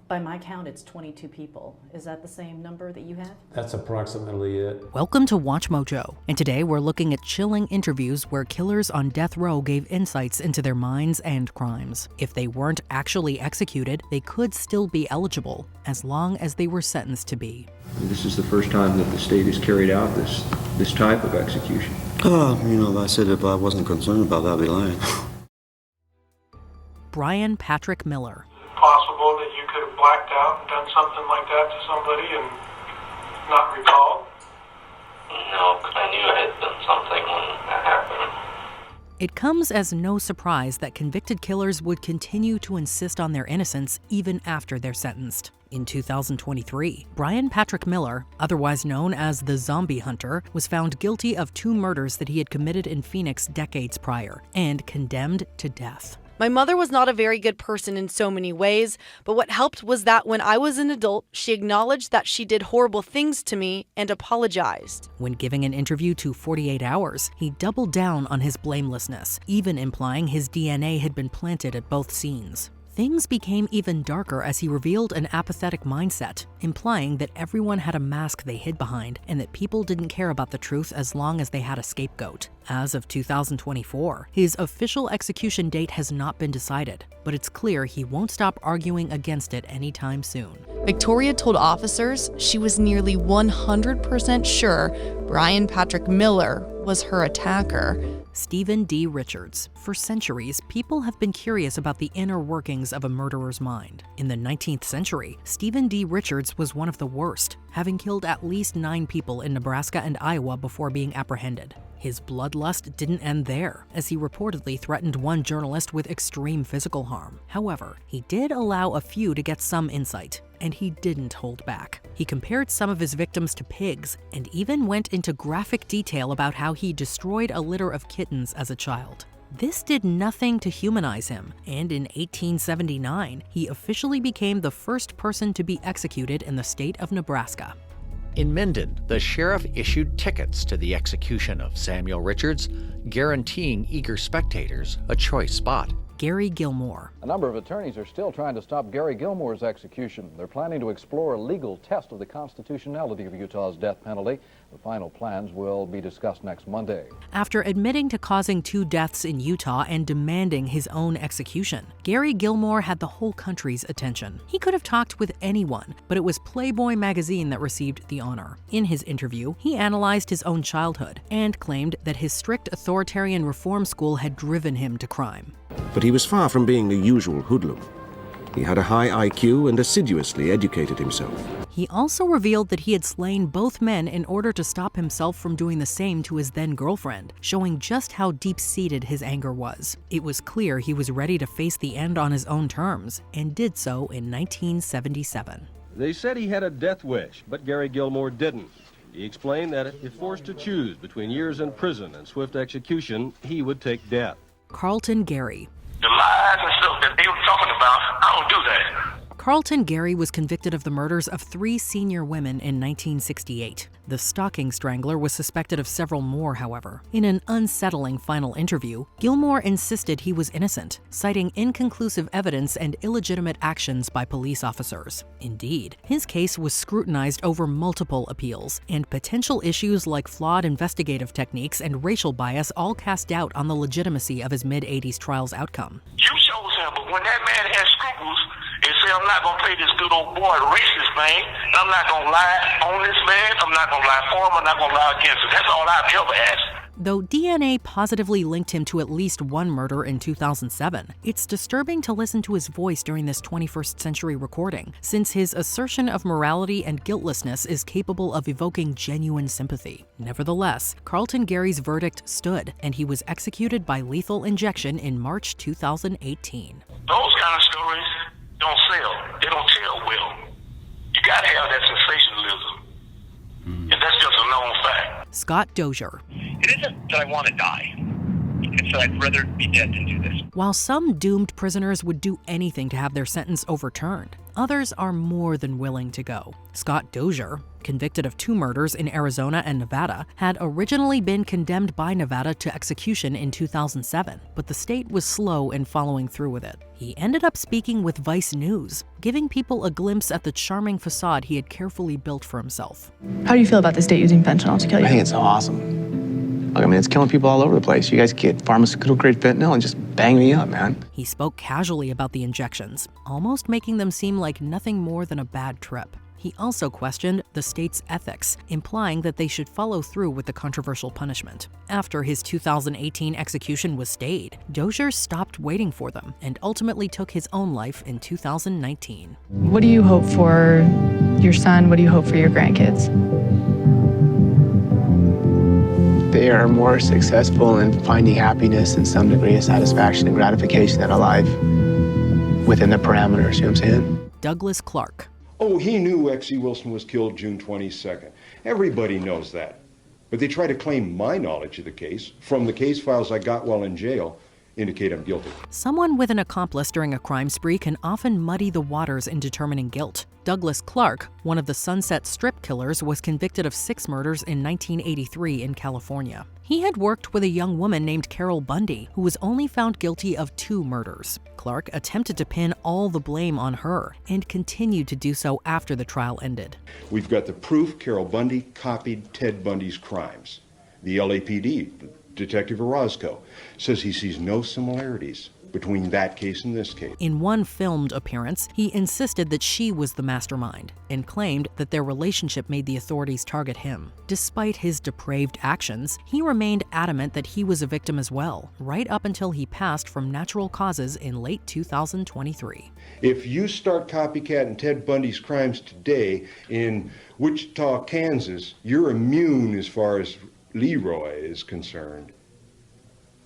By my count, it's 22 people. Is that the same number that you have? That's approximately it. Welcome to Watch Mojo, and today we're looking at chilling interviews where killers on death row gave insights into their minds and crimes. If they weren't actually executed, they could still be eligible, as long as they were sentenced to be. This is the first time that the state has carried out this type of execution. If I said if I wasn't concerned about that, I'd be lying. Brian Patrick Miller. Possible that you could have blacked out and done something like that to somebody and not recall? No, because I knew I had done something when that happened. It comes as no surprise that convicted killers would continue to insist on their innocence even after they're sentenced. In 2023, Brian Patrick Miller, otherwise known as the Zombie Hunter, was found guilty of 2 murders that he had committed in Phoenix decades prior and condemned to death. My mother was not a very good person in so many ways, but what helped was that when I was an adult, she acknowledged that she did horrible things to me and apologized. When giving an interview to 48 Hours, he doubled down on his blamelessness, even implying his DNA had been planted at both scenes. Things became even darker as he revealed an apathetic mindset, implying that everyone had a mask they hid behind and that people didn't care about the truth as long as they had a scapegoat. As of 2024, his official execution date has not been decided, but it's clear he won't stop arguing against it anytime soon. Victoria told officers she was nearly 100% sure Brian Patrick Miller was her attacker. Stephen D. Richards. For centuries, people have been curious about the inner workings of a murderer's mind. In the 19th century, Stephen D. Richards was one of the worst, having killed at least 9 people in Nebraska and Iowa before being apprehended. His bloodlust didn't end there, as he reportedly threatened one journalist with extreme physical harm. However, he did allow a few to get some insight, and he didn't hold back. He compared some of his victims to pigs, and even went into graphic detail about how he destroyed a litter of kittens as a child. This did nothing to humanize him, and in 1879, he officially became the first person to be executed in the state of Nebraska. In Minden, the sheriff issued tickets to the execution of Samuel Richards, guaranteeing eager spectators a choice spot. Gary Gilmore. A number of attorneys are still trying to stop Gary Gilmore's execution. They're planning to explore a legal test of the constitutionality of Utah's death penalty. The final plans will be discussed next Monday. After admitting to causing 2 deaths in Utah and demanding his own execution, Gary Gilmore had the whole country's attention. He could have talked with anyone, but it was Playboy magazine that received the honor. In his interview, he analyzed his own childhood and claimed that his strict authoritarian reform school had driven him to crime. But he was far from being the usual hoodlum. He had a high IQ and assiduously educated himself. He also revealed that he had slain both men in order to stop himself from doing the same to his then-girlfriend, showing just how deep-seated his anger was. It was clear he was ready to face the end on his own terms, and did so in 1977. They said he had a death wish, but Gary Gilmore didn't. He explained that if forced to choose between years in prison and swift execution, he would take death. Carlton Gary. The lies and stuff that they were talking about, I don't do that. Carlton Gary was convicted of the murders of 3 senior women in 1968. The stalking strangler was suspected of several more, however. In an unsettling final interview, Gilmore insisted he was innocent, citing inconclusive evidence and illegitimate actions by police officers. Indeed, his case was scrutinized over multiple appeals, and potential issues like flawed investigative techniques and racial bias all cast doubt on the legitimacy of his mid-80s trial's outcome. You chose him, but when that man has scruples, and say, I'm not going to play this good old boy racist thing, and I'm not going to lie on this man, I'm not going to lie for him, I'm not going to lie against him. That's all I've ever asked. Though DNA positively linked him to at least 1 murder in 2007, it's disturbing to listen to his voice during this 21st century recording, since his assertion of morality and guiltlessness is capable of evoking genuine sympathy. Nevertheless, Carlton Gary's verdict stood, and he was executed by lethal injection in March 2018. Those kind of stories don't sell. They don't tell well. You got to have that sensationalism. And that's just a known fact. Scott Dozier. It isn't that I want to die. It's that I'd rather be dead than do this. While some doomed prisoners would do anything to have their sentence overturned, Others are more than willing to go. Scott Dozier, convicted of 2 murders in Arizona and Nevada, had originally been condemned by Nevada to execution in 2007, but the state was slow in following through with it. He ended up speaking with Vice News, giving people a glimpse at the charming facade he had carefully built for himself. How do you feel about the state using fentanyl to kill you? I think it's awesome. Look, I mean, it's killing people all over the place. You guys get pharmaceutical-grade fentanyl and just bang me up, man. He spoke casually about the injections, almost making them seem like nothing more than a bad trip. He also questioned the state's ethics, implying that they should follow through with the controversial punishment. After his 2018 execution was stayed, Dozier stopped waiting for them and ultimately took his own life in 2019. What do you hope for your son? What do you hope for your grandkids? They are more successful in finding happiness and some degree of satisfaction and gratification in a life within the parameters, you know what I'm saying? Douglas Clark. Oh, he knew X.E. Wilson was killed June 22nd. Everybody knows that. But they try to claim my knowledge of the case from the case files I got while in jail indicate I'm guilty. Someone with an accomplice during a crime spree can often muddy the waters in determining guilt. Douglas Clark, one of the Sunset Strip killers, was convicted of 6 murders in 1983 in California. He had worked with a young woman named Carol Bundy, who was only found guilty of 2 murders. Clark attempted to pin all the blame on her and continued to do so after the trial ended. We've got the proof Carol Bundy copied Ted Bundy's crimes. The LAPD, Detective Orozco, says he sees no similarities between that case and this case. In one filmed appearance, he insisted that she was the mastermind and claimed that their relationship made the authorities target him. Despite his depraved actions, he remained adamant that he was a victim as well, right up until he passed from natural causes in late 2023. If you start copycatting Ted Bundy's crimes today in Wichita, Kansas, you're immune as far as Leroy is concerned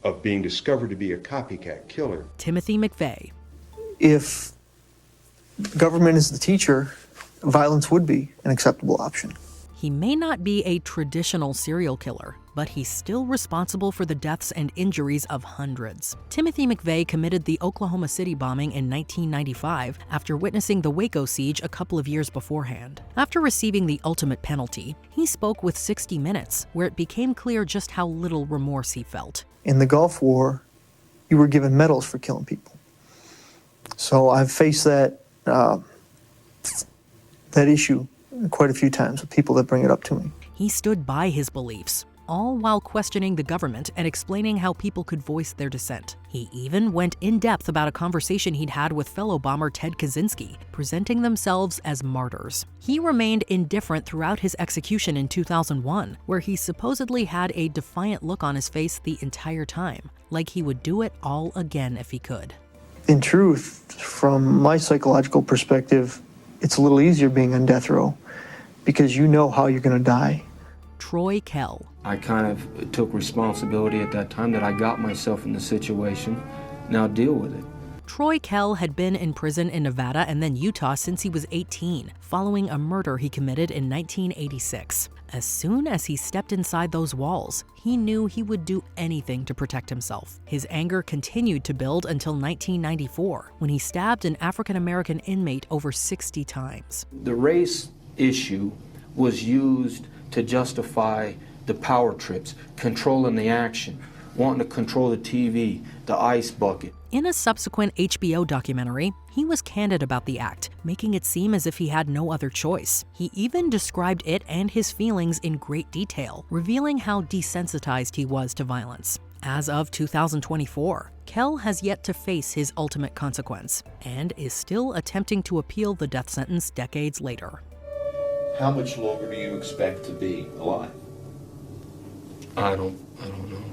of being discovered to be a copycat killer. Timothy McVeigh. If government is the teacher, violence would be an acceptable option. He may not be a traditional serial killer, but he's still responsible for the deaths and injuries of hundreds. Timothy McVeigh committed the Oklahoma City bombing in 1995 after witnessing the Waco siege a couple of years beforehand. After receiving the ultimate penalty, he spoke with 60 Minutes, where it became clear just how little remorse he felt. In the Gulf War, you were given medals for killing people. So I've faced that issue quite a few times with people that bring it up to me. He stood by his beliefs, all while questioning the government and explaining how people could voice their dissent. He even went in depth about a conversation he'd had with fellow bomber Ted Kaczynski, presenting themselves as martyrs. He remained indifferent throughout his execution in 2001, where he supposedly had a defiant look on his face the entire time, like he would do it all again if he could. In truth, from my psychological perspective, it's a little easier being on death row because you know how you're going to die. Troy Kell. I kind of took responsibility at that time that I got myself in the situation. Now deal with it. Troy Kell had been in prison in Nevada and then Utah since he was 18, following a murder he committed in 1986. As soon as he stepped inside those walls, he knew he would do anything to protect himself. His anger continued to build until 1994, when he stabbed an African-American inmate over 60 times. The race issue was used to justify the power trips, controlling the action, wanting to control the TV, the ice bucket. In a subsequent HBO documentary, he was candid about the act, making it seem as if he had no other choice. He even described it and his feelings in great detail, revealing how desensitized he was to violence. As of 2024, Kell has yet to face his ultimate consequence and is still attempting to appeal the death sentence decades later. How much longer do you expect to be alive? I don't know.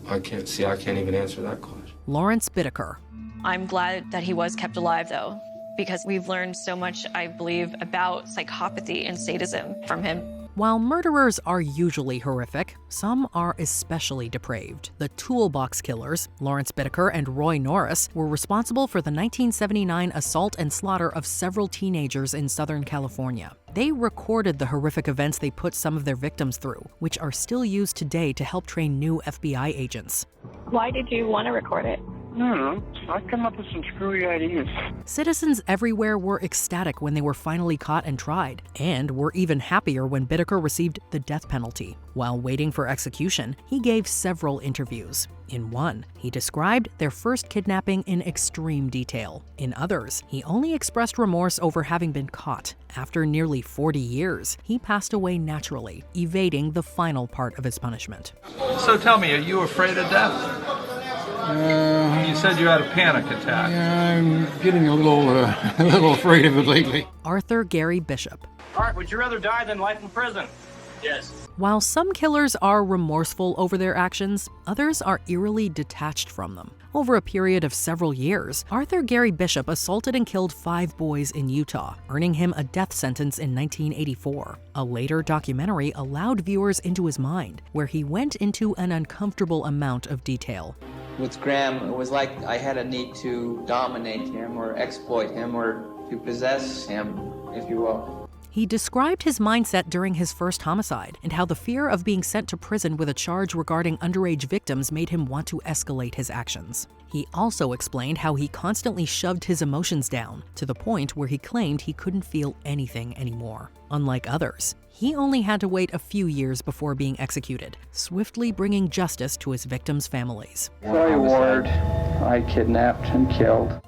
I can't even answer that question. Lawrence Bittaker. I'm glad that he was kept alive, though, because we've learned so much, I believe, about psychopathy and sadism from him. While murderers are usually horrific, some are especially depraved. The Toolbox Killers, Lawrence Bittaker and Roy Norris, were responsible for the 1979 assault and slaughter of several teenagers in Southern California. They recorded the horrific events they put some of their victims through, which are still used today to help train new FBI agents. Why did you want to record it? I don't know. I come up with some screwy ideas. Citizens everywhere were ecstatic when they were finally caught and tried, and were even happier when Bittaker received the death penalty. While waiting for execution, he gave several interviews. In one, he described their first kidnapping in extreme detail. In others, he only expressed remorse over having been caught. After nearly 40 years, he passed away naturally, evading the final part of his punishment. So tell me, are you afraid of death? You said you had a panic attack. Yeah, I'm getting a little afraid of it lately. Arthur Gary Bishop. All right, would you rather die than life in prison? Yes. While some killers are remorseful over their actions, others are eerily detached from them. Over a period of several years, Arthur Gary Bishop assaulted and killed 5 boys in Utah, earning him a death sentence in 1984. A later documentary allowed viewers into his mind, where he went into an uncomfortable amount of detail. With Graham, it was like I had a need to dominate him or exploit him or to possess him, if you will. He described his mindset during his first homicide and how the fear of being sent to prison with a charge regarding underage victims made him want to escalate his actions. He also explained how he constantly shoved his emotions down to the point where he claimed he couldn't feel anything anymore. Unlike others, he only had to wait a few years before being executed, swiftly bringing justice to his victims' families. Troy Ward, I kidnapped and killed.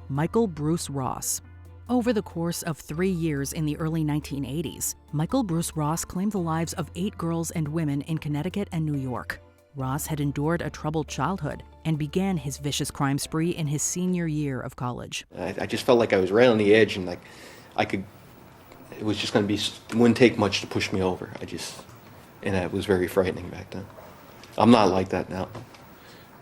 Michael Bruce Ross. Over the course of 3 years in the early 1980s, Michael Bruce Ross claimed the lives of 8 girls and women in Connecticut and New York. Ross had endured a troubled childhood and began his vicious crime spree in his senior year of college. I just felt like I was right on the edge, and like it was just going to be, it wouldn't take much to push me over. And it was very frightening back then. I'm not like that now.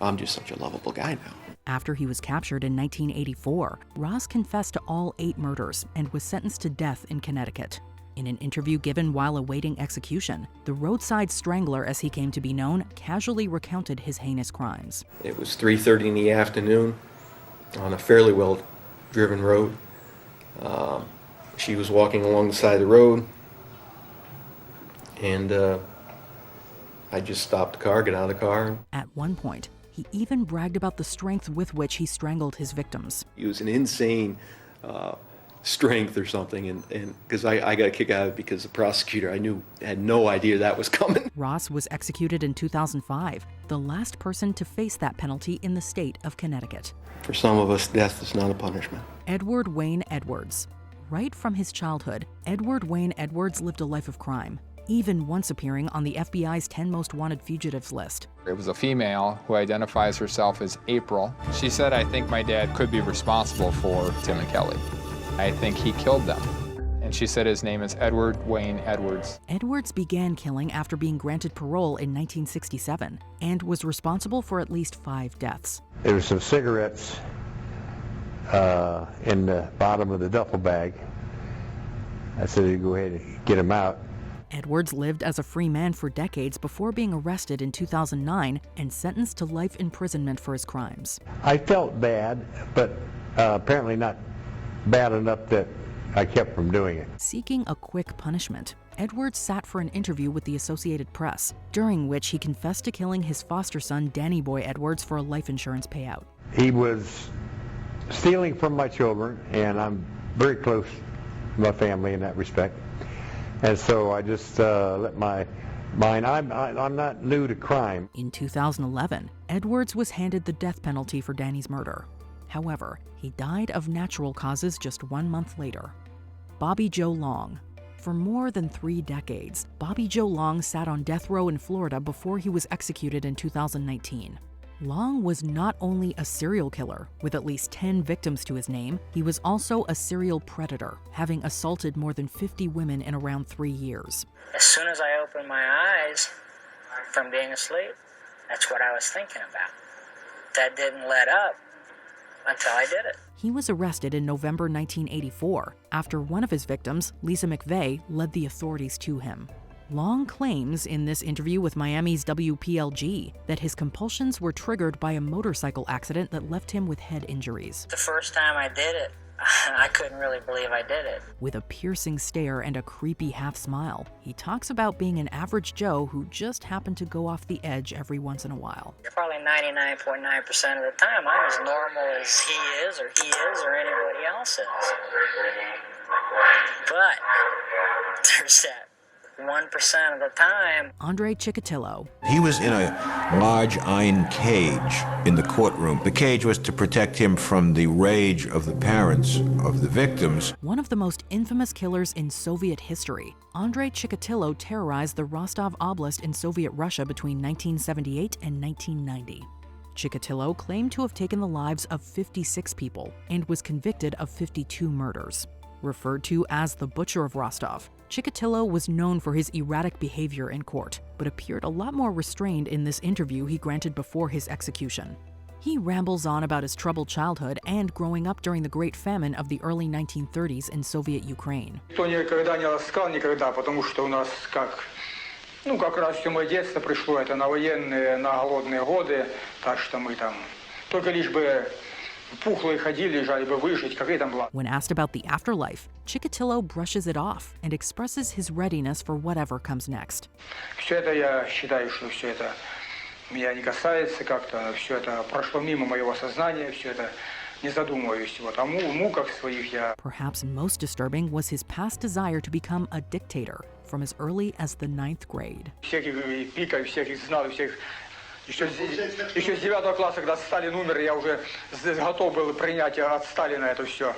I'm just such a lovable guy now. After he was captured in 1984, Ross confessed to all 8 murders and was sentenced to death in Connecticut. In an interview given while awaiting execution, the roadside strangler, as he came to be known, casually recounted his heinous crimes. It was 3:30 in the afternoon on a fairly well-driven road. She was walking along the side of the road, and I just stopped the car, got out of the car. At one point, he even bragged about the strength with which he strangled his victims. It was an insane strength or something, and because I got a kick out of it because the prosecutor, had no idea that was coming. Ross was executed in 2005, the last person to face that penalty in the state of Connecticut. For some of us, death is not a punishment. Edward Wayne Edwards. Right from his childhood, Edward Wayne Edwards lived a life of crime, even once appearing on the FBI's 10 most wanted fugitives list. It was a female who identifies herself as April. She said, "I think my dad could be responsible for Tim and Kelly. I think he killed them." And she said his name is Edward Wayne Edwards. Edwards began killing after being granted parole in 1967 and was responsible for at least 5 deaths. There were some cigarettes in the bottom of the duffel bag. I said, "Go ahead and get them out." Edwards lived as a free man for decades before being arrested in 2009 and sentenced to life imprisonment for his crimes. I felt bad, but apparently not bad enough that I kept from doing it. Seeking a quick punishment, Edwards sat for an interview with the Associated Press, during which he confessed to killing his foster son, Danny Boy Edwards, for a life insurance payout. He was stealing from my children, and I'm very close to my family in that respect. And so I just let my mind, I'm not new to crime. In 2011, Edwards was handed the death penalty for Danny's murder. However, he died of natural causes just 1 month later. Bobby Joe Long. For more than 3 decades, Bobby Joe Long sat on death row in Florida before he was executed in 2019. Long was not only a serial killer with at least 10 victims to his name, he was also a serial predator, having assaulted more than 50 women in around 3 years. As soon as I opened my eyes from being asleep, that's what I was thinking about. That didn't let up until I did it. He was arrested in November 1984 after one of his victims, Lisa McVeigh, led the authorities to him. Long claims in this interview with Miami's WPLG that his compulsions were triggered by a motorcycle accident that left him with head injuries. The first time I did it, I couldn't really believe I did it. With a piercing stare and a creepy half-smile, he talks about being an average Joe who just happened to go off the edge every once in a while. Probably 99.9% of the time, I'm as normal as he is, or anybody else is. But there's that 1% of the time. Andrei Chikatilo. He was in a large iron cage in the courtroom. The cage was to protect him from the rage of the parents of the victims. One of the most infamous killers in Soviet history, Andrei Chikatilo terrorized the Rostov Oblast in Soviet Russia between 1978 and 1990. Chikatilo claimed to have taken the lives of 56 people and was convicted of 52 murders. Referred to as the Butcher of Rostov, Chikatilo was known for his erratic behavior in court, but appeared a lot more restrained in this interview he granted before his execution. He rambles on about his troubled childhood and growing up during the Great Famine of the early 1930s in Soviet Ukraine. Как раз все мое детство пришло, это на военные, на голодные годы, так что мы там только лишь бы пухлые ходили, лежали бы выжить, какая там была. When asked about the afterlife, Chikatilo brushes it off and expresses his readiness for whatever comes next. Все это я считаю, что все это меня не касается, как-то все это прошло мимо моего сознания, все это не задумываюсь. Вот о муках своих я. Perhaps most disturbing was his past desire to become a dictator from as early as the 9th grade. Всяких пиков, всяких знал, всех. Еще с 9 класса, когда Сталин умер, я уже готов был принять от Сталина это все,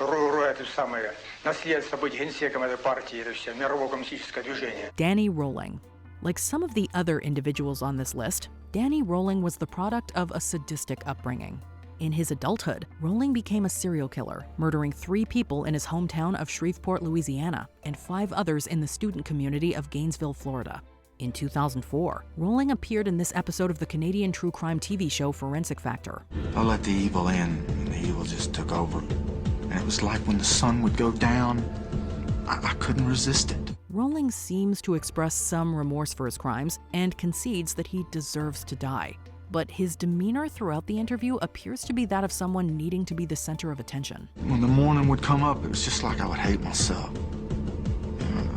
это самое наследство, быть генсеком этой партии, это все, мировое коммунистическое движение. Danny Rolling. Like some of the other individuals on this list, Danny Rolling was the product of a sadistic upbringing. In his adulthood, Rolling became a serial killer, murdering 3 people in his hometown of Shreveport, Louisiana, and 5 others in the student community of Gainesville, Florida. In 2004, Rolling appeared in this episode of the Canadian true crime TV show Forensic Factor. I let the evil in, and the evil just took over. And it was like when the sun would go down, I couldn't resist it. Rolling seems to express some remorse for his crimes and concedes that he deserves to die. But his demeanor throughout the interview appears to be that of someone needing to be the center of attention. When the morning would come up, it was just like I would hate myself. It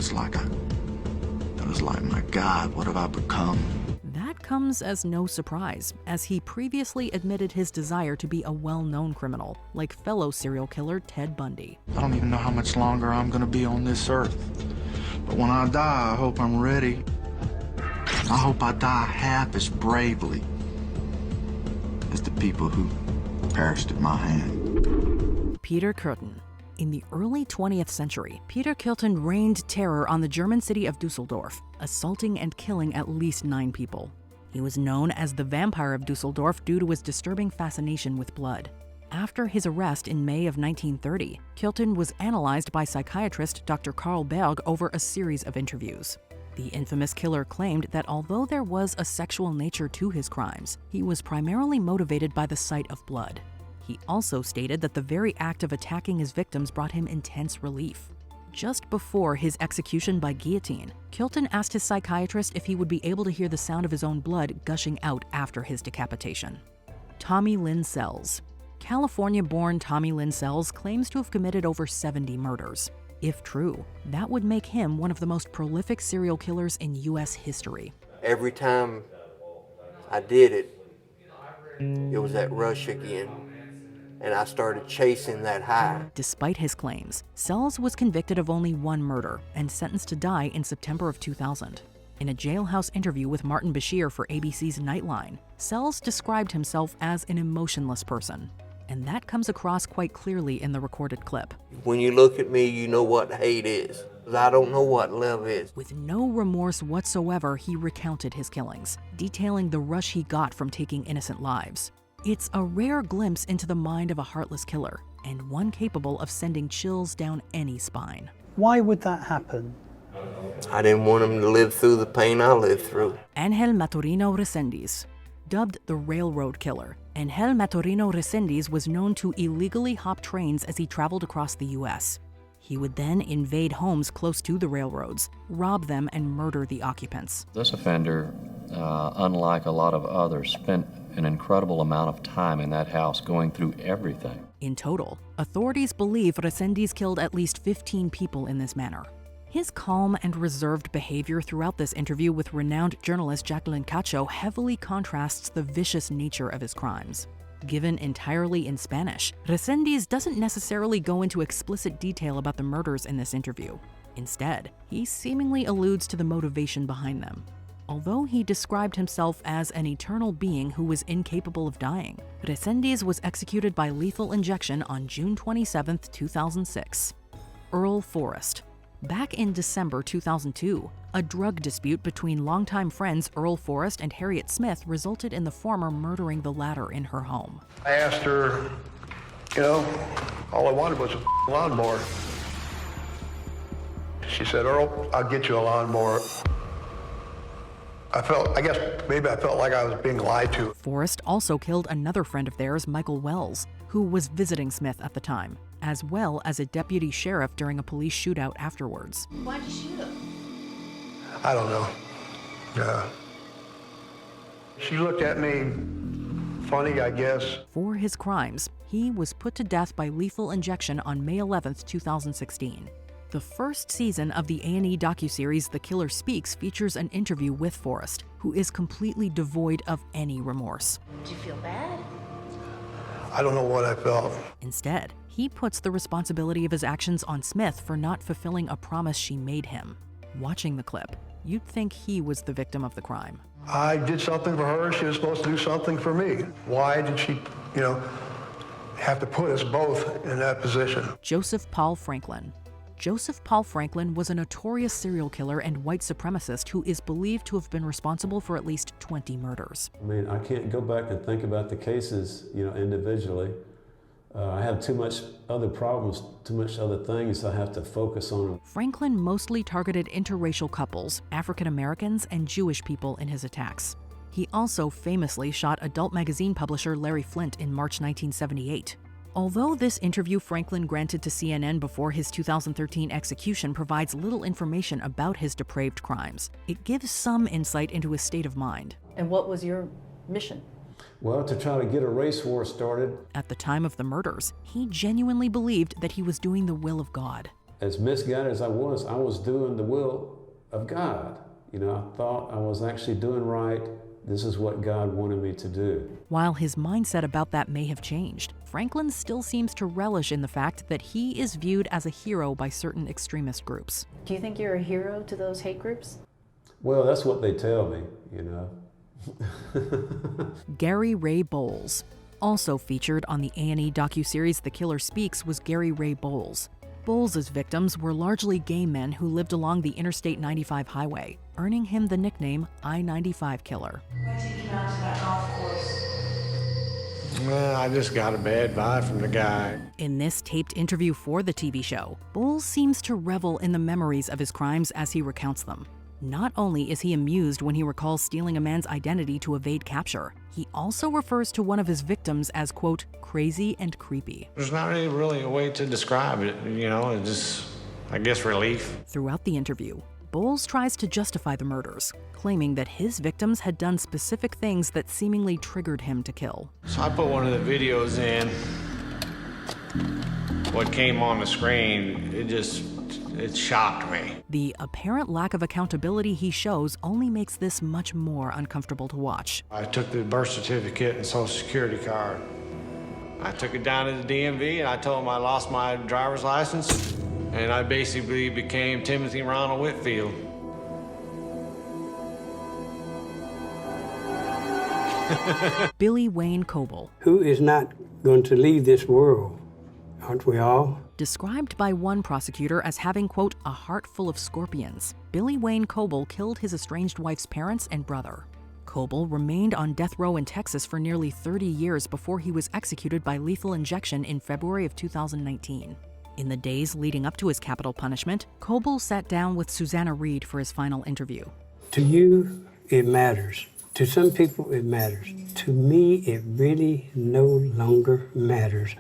was like, my God, what have I become? That comes as no surprise, as he previously admitted his desire to be a well-known criminal, like fellow serial killer Ted Bundy. I don't even know how much longer I'm gonna be on this earth. But when I die, I hope I'm ready. I hope I die half as bravely as the people who perished at my hand. Peter Kürten. In the early 20th century, Peter Kürten reigned terror on the German city of Dusseldorf, assaulting and killing at least 9 people. He was known as the Vampire of Dusseldorf due to his disturbing fascination with blood. After his arrest in May of 1930, Kürten was analyzed by psychiatrist Dr. Carl Berg over a series of interviews. The infamous killer claimed that although there was a sexual nature to his crimes, he was primarily motivated by the sight of blood. He also stated that the very act of attacking his victims brought him intense relief. Just before his execution by guillotine, Kürten asked his psychiatrist if he would be able to hear the sound of his own blood gushing out after his decapitation. Tommy Lynn Sells. California-born Tommy Lynn Sells claims to have committed over 70 murders. If true, that would make him one of the most prolific serial killers in U.S. history. Every time I did it, it was that rush again, and I started chasing that high. Despite his claims, Sells was convicted of only 1 murder and sentenced to die in September of 2000. In a jailhouse interview with Martin Bashir for ABC's Nightline, Sells described himself as an emotionless person. And that comes across quite clearly in the recorded clip. When you look at me, you know what hate is. I don't know what love is. With no remorse whatsoever, he recounted his killings, detailing the rush he got from taking innocent lives. It's a rare glimpse into the mind of a heartless killer, and one capable of sending chills down any spine. Why would that happen? I didn't want him to live through the pain I lived through. Angel Maturino Resendiz. Dubbed the Railroad Killer, Angel Maturino Resendiz was known to illegally hop trains as he traveled across the U.S. He would then invade homes close to the railroads, rob them, and murder the occupants. This offender, unlike a lot of others, spent an incredible amount of time in that house going through everything. In total, authorities believe Resendiz killed at least 15 people in this manner. His calm and reserved behavior throughout this interview with renowned journalist Jacqueline Cacho heavily contrasts the vicious nature of his crimes. Given entirely in Spanish, Resendiz doesn't necessarily go into explicit detail about the murders in this interview. Instead, he seemingly alludes to the motivation behind them. Although he described himself as an eternal being who was incapable of dying, Resendiz was executed by lethal injection on June 27, 2006. Earl Forrest. Back in December 2002, a drug dispute between longtime friends Earl Forrest and Harriet Smith resulted in the former murdering the latter in her home. I asked her, all I wanted was a lawnmower. She said, Earl, I'll get you a lawnmower. I felt like I was being lied to. Forrest also killed another friend of theirs, Michael Wells, who was visiting Smith at the time, as well as a deputy sheriff during a police shootout afterwards. Why'd you shoot him? I don't know. She looked at me funny, I guess. For his crimes, he was put to death by lethal injection on May 11, 2016. The first season of the A&E docuseries The Killer Speaks features an interview with Forrest, who is completely devoid of any remorse. Did you feel bad? I don't know what I felt. Instead, he puts the responsibility of his actions on Smith for not fulfilling a promise she made him. Watching the clip, you'd think he was the victim of the crime. I did something for her. She was supposed to do something for me. Why did she, have to put us both in that position? Joseph Paul Franklin. Joseph Paul Franklin was a notorious serial killer and white supremacist who is believed to have been responsible for at least 20 murders. I mean, I can't go back and think about the cases, individually. I have too much other problems, too much other things I have to focus on. Franklin mostly targeted interracial couples, African Americans, and Jewish people in his attacks. He also famously shot adult magazine publisher Larry Flynt in March 1978. Although this interview Franklin granted to CNN before his 2013 execution provides little information about his depraved crimes, it gives some insight into his state of mind. And what was your mission? Well, to try to get a race war started. At the time of the murders, he genuinely believed that he was doing the will of God. As misguided as I was doing the will of God. I thought I was actually doing right. This is what God wanted me to do. While his mindset about that may have changed, Franklin still seems to relish in the fact that he is viewed as a hero by certain extremist groups. Do you think you're a hero to those hate groups? Well, that's what they tell me, Gary Ray Bowles. Also featured on the A&E docuseries The Killer Speaks was Gary Ray Bowles. Bowles' victims were largely gay men who lived along the Interstate 95 highway, earning him the nickname I-95 Killer. Why did you take him out to that golf course? Well, I just got a bad vibe from the guy. In this taped interview for the TV show, Bowles seems to revel in the memories of his crimes as he recounts them. Not only is he amused when he recalls stealing a man's identity to evade capture, he also refers to one of his victims as, quote, crazy and creepy. There's not really a way to describe it, it's just, I guess, relief. Throughout the interview, Bowles tries to justify the murders, claiming that his victims had done specific things that seemingly triggered him to kill. So I put one of the videos in. What came on the screen, it shocked me. The apparent lack of accountability he shows only makes this much more uncomfortable to watch. I took the birth certificate and social security card. I took it down to the DMV and I told them I lost my driver's license and I basically became Timothy Ronald Whitfield. Billy Wayne Coble. Who is not going to leave this world? Aren't we all? Described by one prosecutor as having, quote, a heart full of scorpions, Billy Wayne Coble killed his estranged wife's parents and brother. Coble remained on death row in Texas for nearly 30 years before he was executed by lethal injection in February of 2019. In the days leading up to his capital punishment, Coble sat down with Susanna Reid for his final interview. To you, it matters. To some people, it matters. To me, it really no longer matters.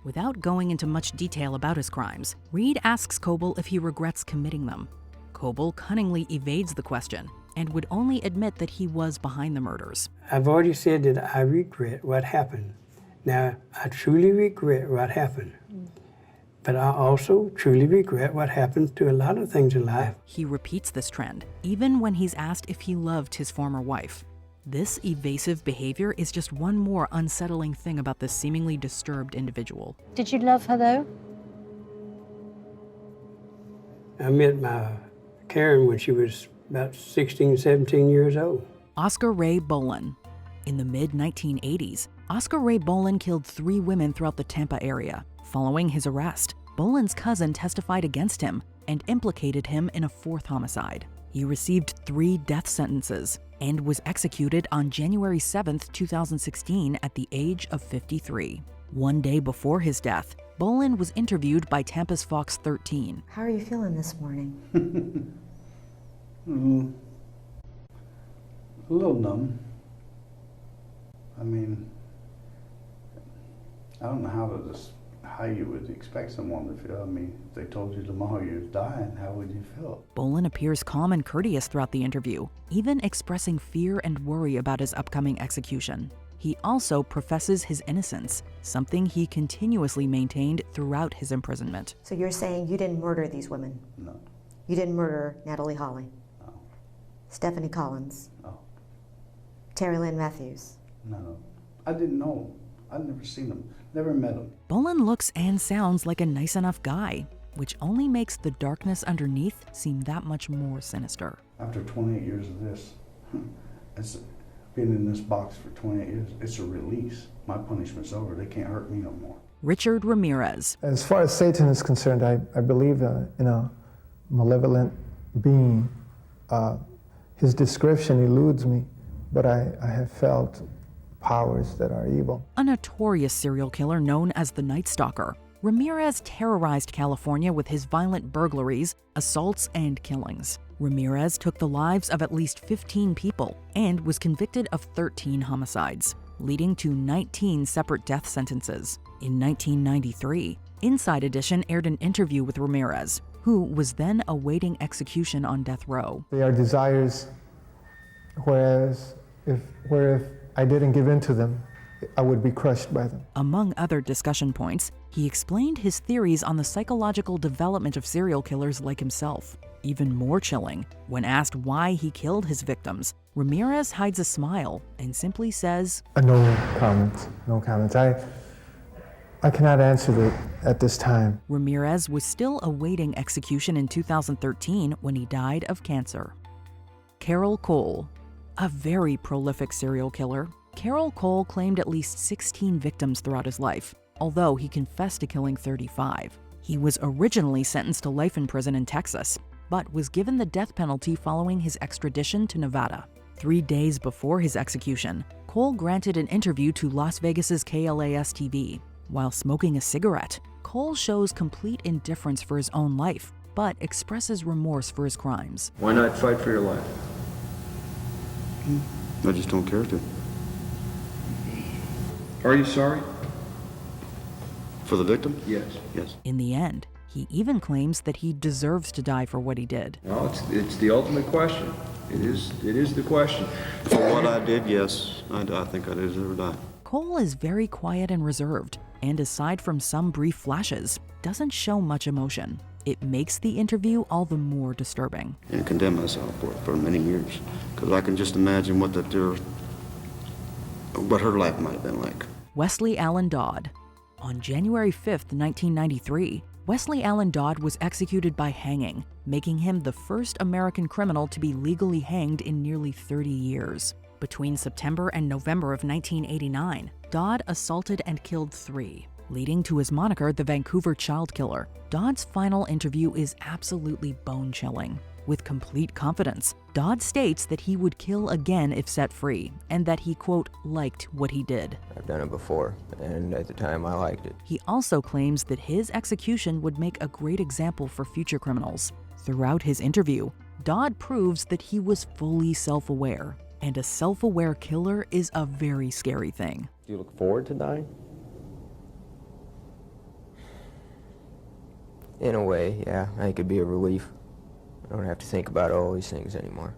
Without going into much detail about his crimes, Reid asks Coble if he regrets committing them. Coble cunningly evades the question and would only admit that he was behind the murders. I've already said that I regret what happened. Now, I truly regret what happened. But I also truly regret what happened to a lot of things in life. He repeats this trend, even when he's asked if he loved his former wife. This evasive behavior is just one more unsettling thing about this seemingly disturbed individual. Did you love her, though? I met my Karen when she was about 16, 17 years old. Oscar Ray Bolin. In the mid-1980s, Oscar Ray Bolin killed 3 women throughout the Tampa area. Following his arrest, Bolin's cousin testified against him and implicated him in a 4th homicide. He received 3 death sentences and was executed on January 7, 2016 at the age of 53. One day before his death, Bolin was interviewed by Tampa's Fox 13. How are you feeling this morning? A little numb. I mean, I don't know how you would expect someone to feel. I mean, if they told you tomorrow you're dying, how would you feel? Bolin appears calm and courteous throughout the interview, even expressing fear and worry about his upcoming execution. He also professes his innocence, something he continuously maintained throughout his imprisonment. So you're saying you didn't murder these women? No. You didn't murder Natalie Hawley? No. Stephanie Collins? No. Terry Lynn Matthews? No. I didn't know. I'd never seen them, never met them. Bolin looks and sounds like a nice enough guy, which only makes the darkness underneath seem that much more sinister. After 28 years of this, it's been in this box for 28 years, it's a release. My punishment's over. They can't hurt me no more. Richard Ramirez. As far as Satan is concerned, I believe in a malevolent being. His description eludes me, but I have felt powers that are evil. A notorious serial killer known as the Night Stalker, Ramirez terrorized California with his violent burglaries, assaults, and killings. Ramirez took the lives of at least 15 people and was convicted of 13 homicides, leading to 19 separate death sentences. In 1993, Inside Edition aired an interview with Ramirez, who was then awaiting execution on death row. They are desires, whereas if I didn't give in to them, I would be crushed by them. Among other discussion points, he explained his theories on the psychological development of serial killers like himself. Even more chilling, when asked why he killed his victims, Ramirez hides a smile and simply says, No comments, no comments. I cannot answer that at this time. Ramirez was still awaiting execution in 2013 when he died of cancer. Carol Cole. A very prolific serial killer, Carol Cole claimed at least 16 victims throughout his life, although he confessed to killing 35. He was originally sentenced to life in prison in Texas, but was given the death penalty following his extradition to Nevada. 3 days before his execution, Cole granted an interview to Las Vegas's KLAS-TV. While smoking a cigarette, Cole shows complete indifference for his own life, but expresses remorse for his crimes. Why not fight for your life? I just don't care to. Are you sorry? For the victim? Yes. Yes. In the end, he even claims that he deserves to die for what he did. Well, it's the ultimate question. It is the question. For what I did, yes, I think I deserve to die. Cole is very quiet and reserved, and aside from some brief flashes, doesn't show much emotion. It makes the interview all the more disturbing. And condemn myself for many years, because I can just imagine what her life might have been like. Wesley Allen Dodd. On January 5th, 1993, Wesley Allen Dodd was executed by hanging, making him the first American criminal to be legally hanged in nearly 30 years. Between September and November of 1989, Dodd assaulted and killed 3. Leading to his moniker, the Vancouver Child Killer. Dodd's final interview is absolutely bone-chilling. With complete confidence, Dodd states that he would kill again if set free, and that he, quote, liked what he did. I've done it before, and at the time I liked it. He also claims that his execution would make a great example for future criminals. Throughout his interview, Dodd proves that he was fully self-aware, and a self-aware killer is a very scary thing. Do you look forward to dying? In a way, yeah. I think it'd be a relief. I don't have to think about all these things anymore.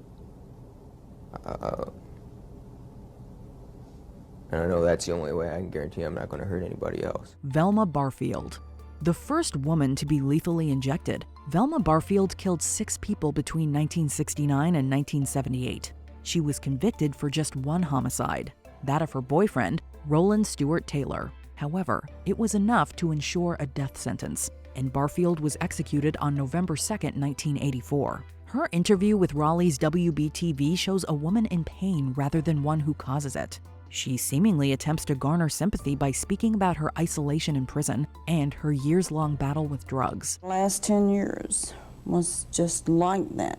And I know that's the only way I can guarantee I'm not going to hurt anybody else. Velma Barfield. The first woman to be lethally injected, Velma Barfield killed 6 people between 1969 and 1978. She was convicted for just one homicide, that of her boyfriend, Roland Stewart Taylor. However, it was enough to ensure a death sentence, and Barfield was executed on November 2, 1984. Her interview with Raleigh's WBTV shows a woman in pain rather than one who causes it. She seemingly attempts to garner sympathy by speaking about her isolation in prison and her years-long battle with drugs. The last 10 years was just like that.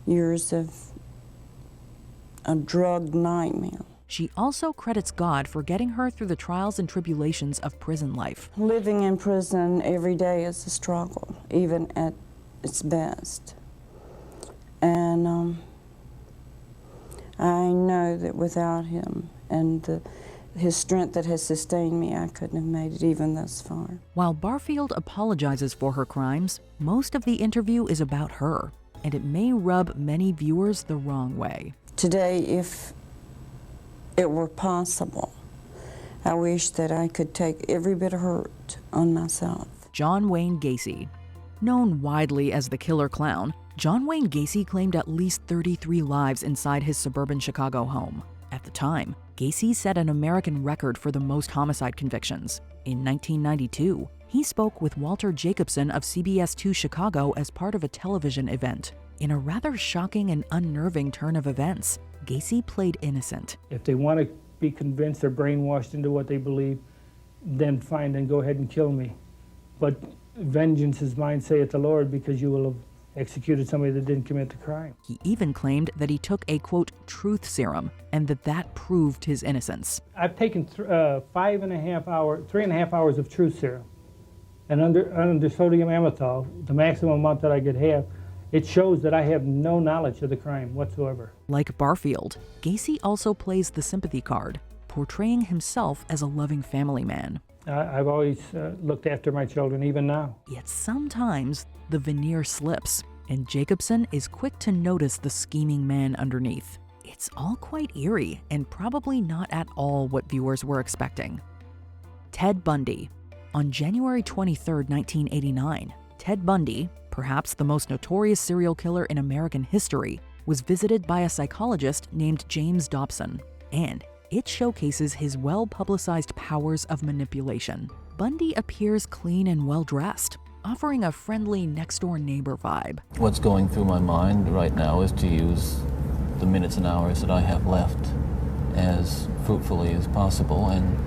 Years of a drug nightmare. She also credits God for getting her through the trials and tribulations of prison life. Living in prison every day is a struggle, even at its best. And I know that without him and his strength that has sustained me, I couldn't have made it even thus far. While Barfield apologizes for her crimes, most of the interview is about her, and it may rub many viewers the wrong way. Today, if it were possible, I wish that I could take every bit of hurt on myself. John Wayne Gacy. Known widely as the Killer Clown, John Wayne Gacy claimed at least 33 lives inside his suburban Chicago home. At the time, Gacy set an American record for the most homicide convictions. In 1992, he spoke with Walter Jacobson of CBS 2 Chicago as part of a television event. In a rather shocking and unnerving turn of events, Gacy played innocent. If they want to be convinced they're brainwashed into what they believe, then fine, then go ahead and kill me. But vengeance is mine, saith the Lord, because you will have executed somebody that didn't commit the crime. He even claimed that he took a, quote, truth serum, and that proved his innocence. I've taken 3.5 hours of truth serum. And under sodium amytal, the maximum amount that I could have, it shows that I have no knowledge of the crime whatsoever. Like Barfield, Gacy also plays the sympathy card, portraying himself as a loving family man. I've always looked after my children, even now. Yet sometimes the veneer slips, and Jacobson is quick to notice the scheming man underneath. It's all quite eerie and probably not at all what viewers were expecting. Ted Bundy. On January 23, 1989, Ted Bundy, perhaps the most notorious serial killer in American history, was visited by a psychologist named James Dobson, and it showcases his well-publicized powers of manipulation. Bundy appears clean and well-dressed, offering a friendly next-door neighbor vibe. What's going through my mind right now is to use the minutes and hours that I have left as fruitfully as possible and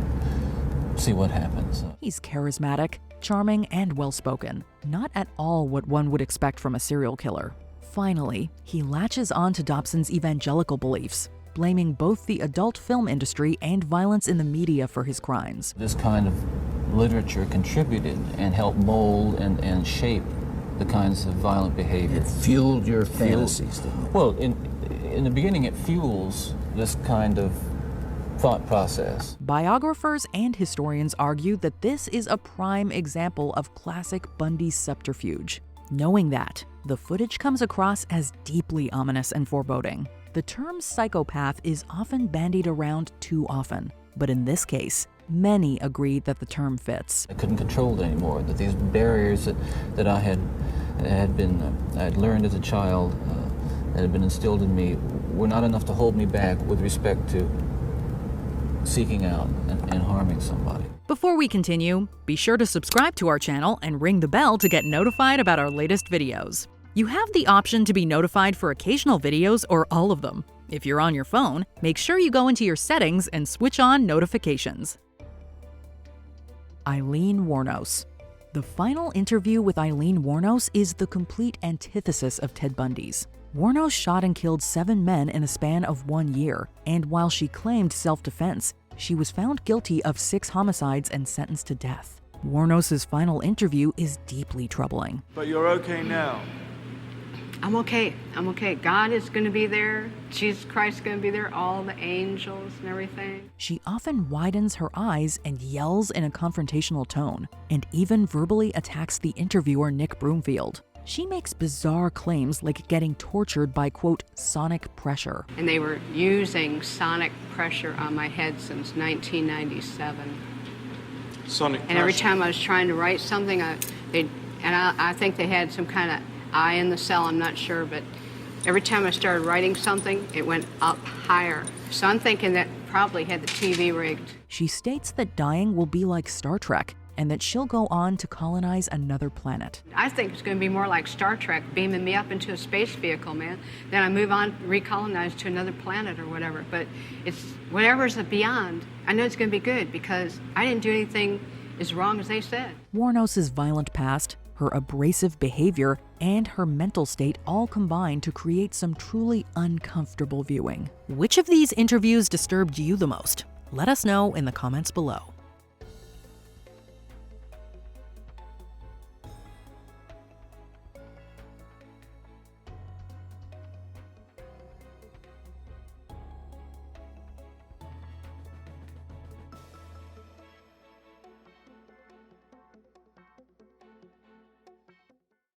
see what happens. He's charismatic, charming, and well-spoken. Not at all what one would expect from a serial killer. Finally, he latches on to Dobson's evangelical beliefs, blaming both the adult film industry and violence in the media for his crimes. This kind of literature contributed and helped mold and shape the kinds of violent behavior. It fueled your fantasies, didn't it? Well, in the beginning, it fuels this kind of thought process. Biographers and historians argue that this is a prime example of classic Bundy subterfuge. Knowing that, the footage comes across as deeply ominous and foreboding. The term psychopath is often bandied around too often, but in this case, many agree that the term fits. I couldn't control it anymore, that these barriers that I had learned as a child, that had been instilled in me, were not enough to hold me back with respect to seeking out and harming somebody. Before we continue, be sure to subscribe to our channel and ring the bell to get notified about our latest videos. You have the option to be notified for occasional videos or all of them. If you're on your phone, make sure you go into your settings and switch on notifications. Eileen Wuornos. The final interview with Eileen Wuornos is the complete antithesis of Ted Bundy's. Wuornos shot and killed 7 men in a span of 1 year, and while she claimed self-defense, she was found guilty of 6 homicides and sentenced to death. Wuornos' final interview is deeply troubling. But you're okay now. I'm okay. I'm okay. God is going to be there. Jesus Christ is going to be there. All the angels and everything. She often widens her eyes and yells in a confrontational tone, and even verbally attacks the interviewer Nick Broomfield. She makes bizarre claims like getting tortured by, quote, sonic pressure. And they were using sonic pressure on my head since 1997. Sonic and every time I was trying to write something, I think they had some kind of eye in the cell, I'm not sure, but every time I started writing something, it went up higher. So I'm thinking that probably had the TV rigged. She states that dying will be like Star Trek and that she'll go on to colonize another planet. I think it's going to be more like Star Trek, beaming me up into a space vehicle, man. Then I move on, recolonize to another planet or whatever. But it's whatever's beyond, I know it's going to be good because I didn't do anything as wrong as they said. Wuornos's violent past, her abrasive behavior, and her mental state all combine to create some truly uncomfortable viewing. Which of these interviews disturbed you the most? Let us know in the comments below.